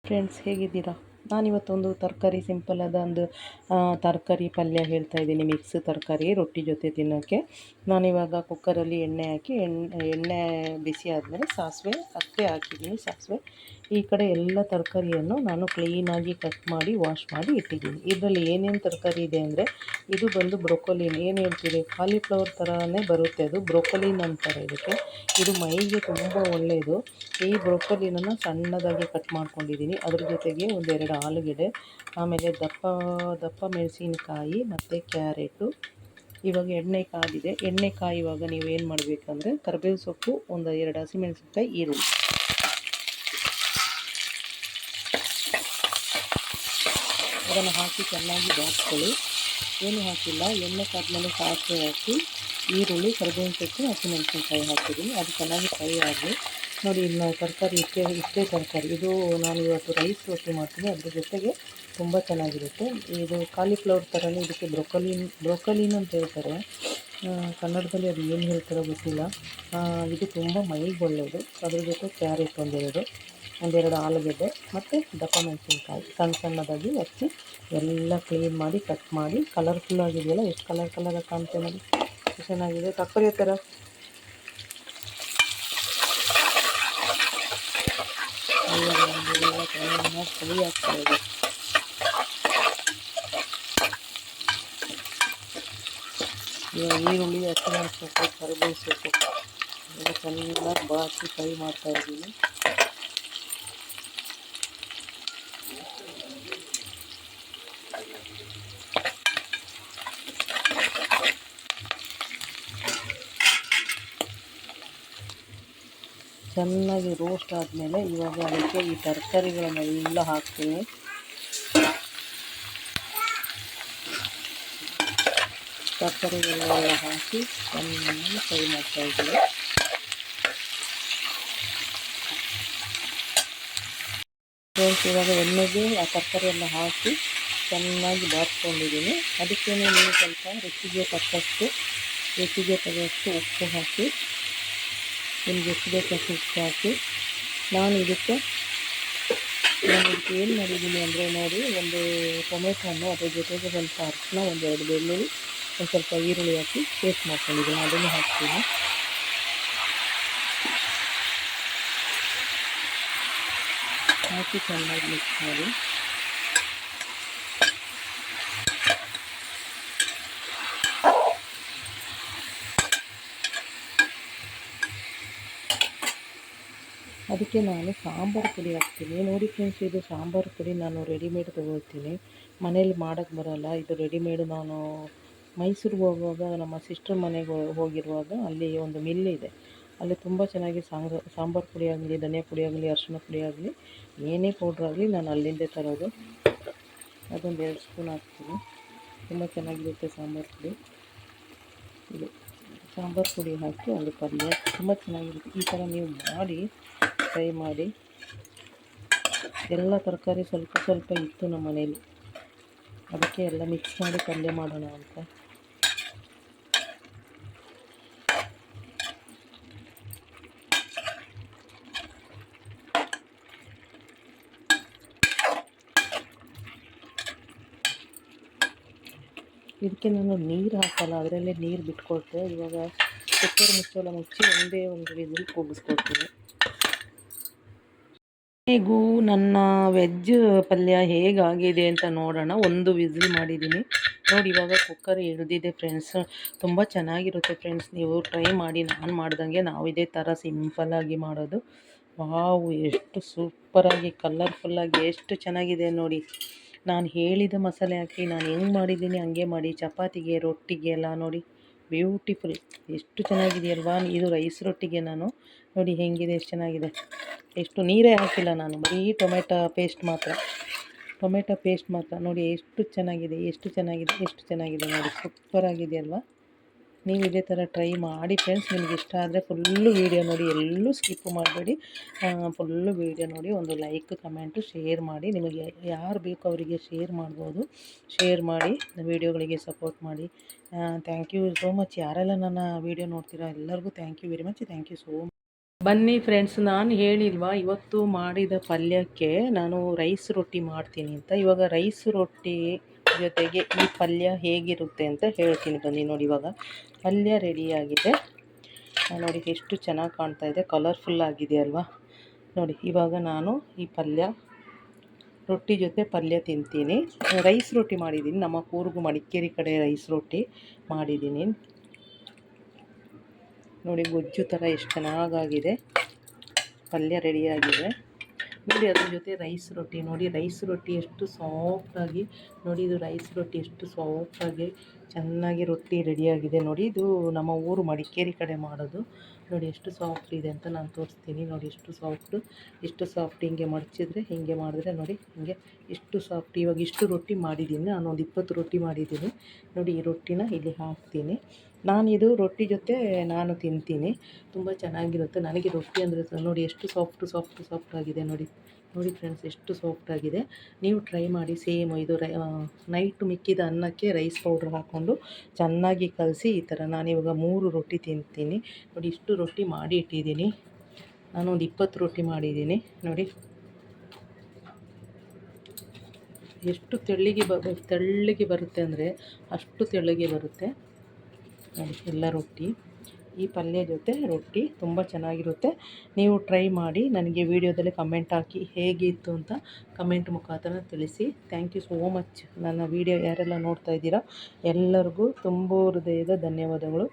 Friends, ಹೇಗಿದ್ದೀರಾ? ನಾನಿವತ್ತೊಂದು ತರಕಾರಿ ಸಿಂಪಲ್ಲಾದ ಒಂದು ತರಕಾರಿ ಪಲ್ಯ ಹೇಳ್ತಾ ಇದ್ದೀನಿ. ಮಿಕ್ಸ್ ತರಕಾರಿ ರೊಟ್ಟಿ ಜೊತೆ ತಿನ್ನೋಕ್ಕೆ. ನಾನಿವಾಗ ಕುಕ್ಕರಲ್ಲಿ ಎಣ್ಣೆ ಹಾಕಿ ಎಣ್ಣೆ ಬಿಸಿ ಆದಮೇಲೆ ಸಾಸಿವೆ ಅಷ್ಟೇ ಹಾಕಿದ್ದೀನಿ. ಸಾಸಿವೆ ಈ ಕಡೆ ಎಲ್ಲ ತರಕಾರಿಯನ್ನು ನಾನು ಕ್ಲೀನಾಗಿ ಕಟ್ ಮಾಡಿ ವಾಶ್ ಮಾಡಿ ಇಟ್ಟಿದ್ದೀನಿ. ಇದರಲ್ಲಿ ಏನೇನು ತರಕಾರಿ ಇದೆ ಅಂದರೆ, ಇದು ಬಂದು ಬ್ರೊಕೊಲಿನ್. ಏನು ಹೇಳ್ತೀರಿ, ಕಾಲಿಫ್ಲವರ್ ಥರನೇ ಬರುತ್ತೆ. ಅದು ಬ್ರೊಕೊಲಿನ್ ಅಂತಾರೆ ಇದಕ್ಕೆ. ಇದು ಮೈಗೆ ತುಂಬ ಒಳ್ಳೆಯದು. ಈ ಬ್ರೊಕೊಲಿನನ್ನು ಸಣ್ಣದಾಗಿ ಕಟ್ ಮಾಡ್ಕೊಂಡಿದ್ದೀನಿ. ಅದ್ರ ಜೊತೆಗೆ ಒಂದೆರಡು ಆಲೂಗೆಡ್ಡೆ, ಆಮೇಲೆ ದಪ್ಪ ಮೆಣಸಿನಕಾಯಿ ಮತ್ತು ಕ್ಯಾರೆಟು. ಇವಾಗ ಎಣ್ಣೆ ಕಾದಿದೆ. ಎಣ್ಣೆ ಕಾಯುವಾಗ ನೀವೇನು ಮಾಡಬೇಕಂದ್ರೆ, ಕರಿಬೇವು ಸೊಪ್ಪು, ಒಂದು 2 ಹಸಿಮೆಣಸಿನಕಾಯಿ, ಈರುಳ್ಳಿ ಅದನ್ನು ಹಾಕಿ ಚೆನ್ನಾಗಿ ಬಾಚ್ಕೊಳ್ಳಿ. ಏನು ಹಾಕಿಲ್ಲ, ಎಣ್ಣೆ ಕಾದ್ಮೇಲೆ ಸಾಸಿವೆ ಹಾಕಿ ಈರುಳ್ಳಿ, ಕರಿಬೇವಿನ ಸೊಪ್ಪು, ಹಸಿಮೆಣಸಿನಕಾಯಿ ಹಾಕಿದ್ದೀನಿ. ಅದು ಚೆನ್ನಾಗಿ ಫ್ರೈ ಆಗಲಿ. ನೋಡಿ, ಇನ್ನು ತರಕಾರಿ ಇಷ್ಟೇ ತರಕಾರಿ. ಇದು ನಾನು ಇವತ್ತು ರೈಸ್ ರೊಟ್ಟಿ ಮಾಡ್ತೀನಿ. ಅದ್ರ ಜೊತೆಗೆ ತುಂಬ ಚೆನ್ನಾಗಿರುತ್ತೆ. ಇದು ಕಾಲಿಫ್ಲವರ್ ಥರನೇ ಇದಕ್ಕೆ ಬ್ರೊಕೊಲಿನ್ ಅಂತ ಹೇಳ್ತಾರೆ. ಕನ್ನಡದಲ್ಲಿ ಅದು ಏನು ಹೇಳ್ತಾರೋ ಗೊತ್ತಿಲ್ಲ. ಇದು ತುಂಬ ಮೈಗೆ ಒಳ್ಳೆಯದು. ಅದ್ರ ಜೊತೆ ಕ್ಯಾರೆಟ್ ಒಂದೆರಡು ಆಲೂಗೆಡ್ಡೆ ಮತ್ತು ದಪ್ಪ ಮೆಣಸಿನ್ಕಾಯಿ ಸಣ್ಣದಾಗಿ ಹಚ್ಚಿ ಎಲ್ಲ ಕ್ಲೀನ್ ಮಾಡಿ ಕಟ್ ಮಾಡಿ. ಕಲರ್ಫುಲ್ಲಾಗಿದೆಯಲ್ಲ, ಎಷ್ಟು ಕಲರಾಗಿ ಕಾಣ್ತೇನೆ ನೋಡಿ, ಚೆನ್ನಾಗಿದೆ. ತಪ್ಪರಿ ಥರ ಪುಳಿ ಆಗ್ತಾ ಇದೆ. ಈರುಳ್ಳಿ, ಹಸಿಮೆಣಸಿನಕಾಯಿ, ಕರಿಬೇವು ಸೊಪ್ಪು ಎಲ್ಲ ಚೆನ್ನಾಗಿ ಬಾಚಿ ಫ್ರೈ ಮಾಡ್ತಾಯಿದ್ದೀನಿ. ಚೆನ್ನಾಗಿ ರೋಸ್ಟ್ ಆದಮೇಲೆ ಇವಾಗ ಅದಕ್ಕೆ ಈ ತರಕಾರಿಗಳನ್ನೆಲ್ಲ ಹಾಕ್ತೀನಿ. ತರಕಾರಿಗಳೆಲ್ಲ ಹಾಕಿ ಚೆನ್ನಾಗಿ ಫ್ರೈ ಮಾಡ್ತಾಯಿದ್ದೀನಿ. ಫ್ರೆಂಡ್ಸ್, ಇವಾಗ ಎಣ್ಣೆಗೆ ಆ ತರಕಾರಿ ಎಲ್ಲ ಹಾಕಿ ಚೆನ್ನಾಗಿ ಬಾಚ್ಕೊಂಡಿದ್ದೀನಿ. ಅದಕ್ಕೇ ನೀವು ಸ್ವಲ್ಪ ರುಚಿಗೆ ತಕ್ಕಷ್ಟು ಉಪ್ಪು ಹಾಕಿ, ನಿಮ್ಗೆ ಎಷ್ಟು ಬೇಕಷ್ಟು ಉಪ್ಪು ಹಾಕಿ. ನಾನು ಇದಕ್ಕೆ ಏನು ಮಾಡಿದ್ದೀನಿ ಅಂದರೆ, ನೋಡಿ, ಒಂದು ಟೊಮೆಟೊ ಹಣ್ಣು, ಅದ್ರ ಜೊತೆಗೆ ಸ್ವಲ್ಪ ಅರಿಶಿನ, 1-2 ಬೆಳ್ಳುಳ್ಳಿ, ಒಂದು ಸ್ವಲ್ಪ ಈರುಳ್ಳಿ ಹಾಕಿ ಪೇಸ್ಟ್ ಮಾಡ್ಕೊಂಡಿದ್ದೀನಿ. ಅದನ್ನು ಹಾಕ್ತೀನಿ. ಹಾಕಿ ಚೆನ್ನಾಗಿ ಮಿಕ್ಸ್ ಮಾಡಿ. ಅದಕ್ಕೆ ನಾನು ಸಾಂಬಾರು ಪುಡಿ ಹಾಕ್ತೀನಿ. ನೋಡಿ ಫ್ರೆಂಡ್ಸ್, ಇದು ಸಾಂಬಾರು ಪುಡಿ ನಾನು ರೆಡಿಮೇಡ್ ತೊಗೊಳ್ತೀನಿ. ಮನೇಲಿ ಮಾಡೋಕ್ಕೆ ಬರೋಲ್ಲ. ಇದು ರೆಡಿಮೇಡು. ನಾನು ಮೈಸೂರಿಗೆ ಹೋಗುವಾಗ, ನಮ್ಮ ಸಿಸ್ಟರ್ ಮನೆಗೆ ಹೋಗಿರುವಾಗ, ಅಲ್ಲಿ ಒಂದು ಮಿಲ್ ಇದೆ. ಅಲ್ಲಿ ತುಂಬ ಚೆನ್ನಾಗಿ ಸಾಂಬಾರು ಪುಡಿ ಆಗಲಿ, ಧನಿಯಾ ಪುಡಿ ಆಗಲಿ, ಅರಿಶಿನ ಪುಡಿ ಆಗಲಿ, ಏನೇ ಪೌಡ್ರ್ ಆಗಲಿ ನಾನು ಅಲ್ಲಿಂದೇ ತರೋದು. ಅದೊಂದು 2 ಸ್ಪೂನ್ ಹಾಕ್ತೀನಿ. ತುಂಬ ಚೆನ್ನಾಗಿರುತ್ತೆ ಸಾಂಬಾರು ಪುಡಿ. ಇದು ಸಾಂಬಾರು ಪುಡಿ ಹಾಕಿ ಒಂದು ಪಲ್ಯ ತುಂಬ ಚೆನ್ನಾಗಿರುತ್ತೆ. ಈ ಥರ ನೀವು ಮಾಡಿ ಫ್ರೈ ಮಾಡಿ. ಎಲ್ಲ ತರಕಾರಿ ಸ್ವಲ್ಪ ಇತ್ತು ನಮ್ಮ ಮನೇಲಿ, ಅದಕ್ಕೆ ಎಲ್ಲ ಮಿಕ್ಸ್ ಮಾಡಿ ಪಲ್ಯ ಮಾಡೋಣ ಅಂತ. ಇದಕ್ಕೆ ನಾನು ನೀರು ಹಾಕಲ್ಲ, ಅದರಲ್ಲೇ ನೀರು ಬಿಟ್ಕೊಳ್ತೆ. ಇವಾಗ ಕುಕ್ಕರ್ ಮುಚ್ಚಳ ಮುಚ್ಚಿ ಒಂದೇ ಒಂದು ವಿಸಿಲ್ ಕೂಗಿಸ್ಕೊಳ್ತೀನಿ. ಹೇಗೂ ನನ್ನ ವೆಜ್ ಪಲ್ಯ ಹೇಗಾಗಿದೆ ಅಂತ ನೋಡೋಣ. ಒಂದು ವಿಸಿಲ್ ಮಾಡಿದ್ದೀನಿ ನೋಡಿ. ಇವಾಗ ಕುಕ್ಕರ್ ಹಿಡಿದಿದೆ ಫ್ರೆಂಡ್ಸ್. ತುಂಬ ಚೆನ್ನಾಗಿರುತ್ತೆ ಫ್ರೆಂಡ್ಸ್, ನೀವು ಟ್ರೈ ಮಾಡಿ. ನಾನು ಮಾಡ್ದಂಗೆ ನಾವು ಇದೇ ಥರ ಸಿಂಪಲ್ಲಾಗಿ ಮಾಡೋದು. ವಾವ್, ಎಷ್ಟು ಸೂಪರಾಗಿ ಕಲರ್ಫುಲ್ಲಾಗಿ ಎಷ್ಟು ಚೆನ್ನಾಗಿದೆ ನೋಡಿ. ನಾನು ಹೇಳಿದ ಮಸಾಲೆ ಹಾಕಿ ನಾನು ಹೆಂಗೆ ಮಾಡಿದ್ದೀನಿ ಹಂಗೆ ಮಾಡಿ. ಚಪಾತಿಗೆ, ರೊಟ್ಟಿಗೆ ಎಲ್ಲ ನೋಡಿ, ಬ್ಯೂಟಿಫುಲ್, ಎಷ್ಟು ಚೆನ್ನಾಗಿದೆಯಲ್ವಾ. ಇದು ರೈಸ್ ರೊಟ್ಟಿಗೆ ನಾನು ನೋಡಿ ಹೆಂಗಿದೆ, ಎಷ್ಟು ಚೆನ್ನಾಗಿದೆ. ಎಷ್ಟು ನೀರೇ ಹಾಕಿಲ್ಲ ನಾನು, ಬರೀ ಟೊಮೆಟೊ ಪೇಸ್ಟ್ ಮಾತ್ರ ನೋಡಿ. ಎಷ್ಟು ಚೆನ್ನಾಗಿದೆ ನೋಡಿ, ಸೂಪರಾಗಿದೆಯಲ್ವಾ. ನೀವು ಇದೇ ಥರ ಟ್ರೈ ಮಾಡಿ ಫ್ರೆಂಡ್ಸ್. ನಿಮ್ಗೆ ಇಷ್ಟ ಆದರೆ ಫುಲ್ಲು ವೀಡಿಯೋ ನೋಡಿ, ಎಲ್ಲೂ ಸ್ಕಿಪ್ ಮಾಡಬೇಡಿ. ಫುಲ್ಲು ವೀಡಿಯೋ ನೋಡಿ. ಒಂದು ಲೈಕ್, ಕಮೆಂಟು, ಶೇರ್ ಮಾಡಿ. ನಿಮಗೆ ಯಾರು ಬೇಕು ಅವರಿಗೆ ಶೇರ್ ಮಾಡ್ಬೋದು. ಶೇರ್ ಮಾಡಿ, ವೀಡಿಯೋಗಳಿಗೆ ಸಪೋರ್ಟ್ ಮಾಡಿ. Thank you so much. ಯಾರೆಲ್ಲ ನನ್ನ ವೀಡಿಯೋ ನೋಡ್ತೀರಾ ಎಲ್ಲರಿಗೂ thank you very much. Thank you so much. ಬನ್ನಿ ಫ್ರೆಂಡ್ಸ್, ನಾನು ಹೇಳಿಲ್ವಾ ಇವತ್ತು ಮಾಡಿದ ಪಲ್ಯಕ್ಕೆ ನಾನು ರೈಸ್ ರೊಟ್ಟಿ ಮಾಡ್ತೀನಿ ಅಂತ. ಇವಾಗ ರೈಸ್ ರೊಟ್ಟಿ ಜೊತೆಗೆ ಈ ಪಲ್ಯ ಹೇಗಿರುತ್ತೆ ಅಂತ ಹೇಳ್ತೀನಿ ಬನ್ನಿ. ನೋಡಿ, ಇವಾಗ ಪಲ್ಯ ರೆಡಿಯಾಗಿದೆ ನೋಡಿ, ಎಷ್ಟು ಚೆನ್ನಾಗಿ ಕಾಣ್ತಾ ಇದೆ, ಕಲರ್ಫುಲ್ ಆಗಿದೆ ಅಲ್ವಾ. ನೋಡಿ, ಇವಾಗ ನಾನು ಈ ಪಲ್ಯ ರೊಟ್ಟಿ ಜೊತೆ ಪಲ್ಯ ತಿಂತೀನಿ. ರೈಸ್ ರೊಟ್ಟಿ ಮಾಡಿದ್ದೀನಿ, ನಮ್ಮ ಕೂರ್ಗು ಮಡಿಕೇರಿ ಕಡೆ ರೈಸ್ ರೊಟ್ಟಿ ಮಾಡಿದ್ದೀನಿ ನೋಡಿ. ಗೊಜ್ಜು ಥರ ಎಷ್ಟು ಚೆನ್ನಾಗಾಗಿದೆ, ಪಲ್ಯ ರೆಡಿಯಾಗಿದೆ ನೋಡಿ. ಅದ್ರ ಜೊತೆ ರೈಸ್ ರೊಟ್ಟಿ ನೋಡಿ, ರೈಸ್ ರೊಟ್ಟಿ ಎಷ್ಟು ಸಾಫ್ಟಾಗಿ ನೋಡಿ, ಇದು ರೈಸ್ ರೊಟ್ಟಿ ಎಷ್ಟು ಸಾಫ್ಟಾಗಿ ಚೆನ್ನಾಗಿ ರೊಟ್ಟಿ ರೆಡಿಯಾಗಿದೆ ನೋಡಿ. ಇದು ನಮ್ಮ ಊರು ಮಡಿಕೇರಿ ಕಡೆ ಮಾಡೋದು ನೋಡಿ. ಎಷ್ಟು ಸಾಫ್ಟ್ ಇದೆ ಅಂತ ನಾನು ತೋರಿಸ್ತೀನಿ ನೋಡಿ. ಎಷ್ಟು ಸಾಫ್ಟ್ ಹಿಂಗೆ ಮಡಚಿದ್ರೆ, ಹಿಂಗೆ ಮಾಡಿದ್ರೆ ನೋಡಿ, ಹಿಂಗೆ ಇಷ್ಟು ಸಾಫ್ಟ್. ಇವಾಗ ಇಷ್ಟು ರೊಟ್ಟಿ ಮಾಡಿದ್ದೀನಿ ನಾನು, ಒಂದು 20 ರೊಟ್ಟಿ ಮಾಡಿದ್ದೀನಿ ನೋಡಿ. ಈ ರೊಟ್ಟಿನ ಇಲ್ಲಿ ಹಾಕ್ತೀನಿ ನಾನು. ಇದು ರೊಟ್ಟಿ ಜೊತೆ ನಾನು ತಿಂತೀನಿ, ತುಂಬ ಚೆನ್ನಾಗಿರುತ್ತೆ. ನನಗೆ ರೊಟ್ಟಿ ಅಂದರೆ ನೋಡಿ, ಎಷ್ಟು ಸಾಫ್ಟ್ ಆಗಿದೆ ನೋಡಿ. ನೋಡಿ ಫ್ರೆಂಡ್ಸ್, ಎಷ್ಟು ಸಾಫ್ಟಾಗಿದೆ. ನೀವು ಟ್ರೈ ಮಾಡಿ. ಸೇಮ್ ಇದು ನೈಟ್ ಮಿಕ್ಕಿದ ಅನ್ನಕ್ಕೆ ರೈಸ್ ಪೌಡ್ರ್ ಹಾಕ್ಕೊಂಡು ಚೆನ್ನಾಗಿ ಕಲಸಿ ಈ ಥರ ನಾನಿವಾಗ 3 ರೊಟ್ಟಿ ತಿಂತೀನಿ ನೋಡಿ. ಇಷ್ಟು ರೊಟ್ಟಿ ಮಾಡಿ ಇಟ್ಟಿದ್ದೀನಿ ನಾನು, ಒಂದು 20 ರೊಟ್ಟಿ ಮಾಡಿದ್ದೀನಿ ನೋಡಿ. ಎಷ್ಟು ತೆಳ್ಳಗೆ ಬರುತ್ತೆ ಅಂದರೆ ಅಷ್ಟು ತೆಳ್ಳಗೆ ಬರುತ್ತೆ ನೋಡಿ ಎಲ್ಲ ರೊಟ್ಟಿ. ಈ ಪಲ್ಯ ಜೊತೆ ರೊಟ್ಟಿ ತುಂಬ ಚೆನ್ನಾಗಿರುತ್ತೆ. ನೀವು ಟ್ರೈ ಮಾಡಿ, ನನಗೆ ವಿಡಿಯೋದಲ್ಲಿ ಕಮೆಂಟ್ ಹಾಕಿ ಹೇಗಿತ್ತು ಅಂತ ಕಮೆಂಟ್ ಮುಖಾಂತರ ತಿಳಿಸಿ. Thank you so much. ನನ್ನ ವಿಡಿಯೋ ಯಾರೆಲ್ಲ ನೋಡ್ತಾ ಇದ್ದೀರಾ ಎಲ್ಲರಿಗೂ ತುಂಬ ಹೃದಯದ ಧನ್ಯವಾದಗಳು.